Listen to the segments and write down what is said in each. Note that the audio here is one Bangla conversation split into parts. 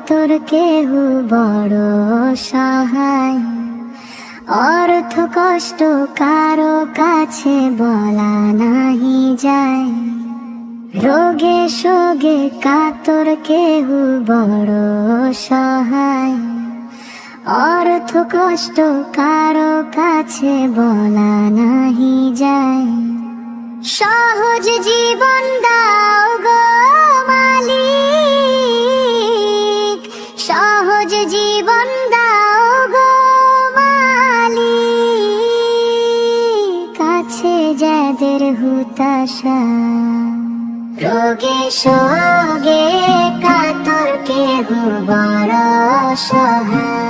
কাতর কেহ বড় সহায়। অর্থ কষ্ট কারো কাছে বলা নাহি যায়। রোগে শোগে কাতর কেহ বড় সহায়। অর্থ কষ্ট কারো কাছে বলা নাহি যায়। সহজ জীবন দাও গো মালিক, সহজ জীবন দাও গো মালিক। কাছে যাদের হুতাশা, রোগে শোগে কাতর কেহ বড় সহায়।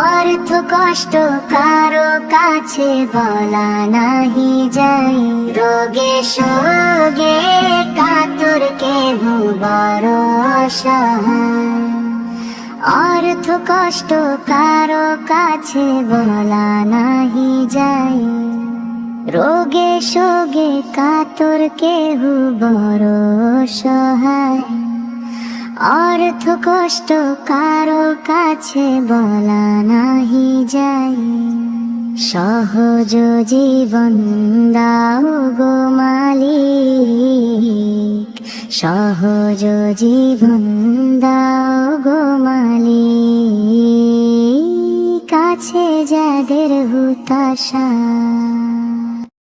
অর্থ কষ্ট কারো কাছে বলা নাহি যায়। রোগে শোগে কাতর কেহ বড় সহায়। অর্থ কষ্ট কারো কাছে বলা নাহি যায়। রোগে শোগে কাতর কেহ বড় সহায়। অর্থ কষ্ট কারো কাছে বলা নাহি যায়। সহজ জীবন দাও গো মালিক, সহজ জীবন দাও গো মালিক। কাছে যাদের হুতাশা।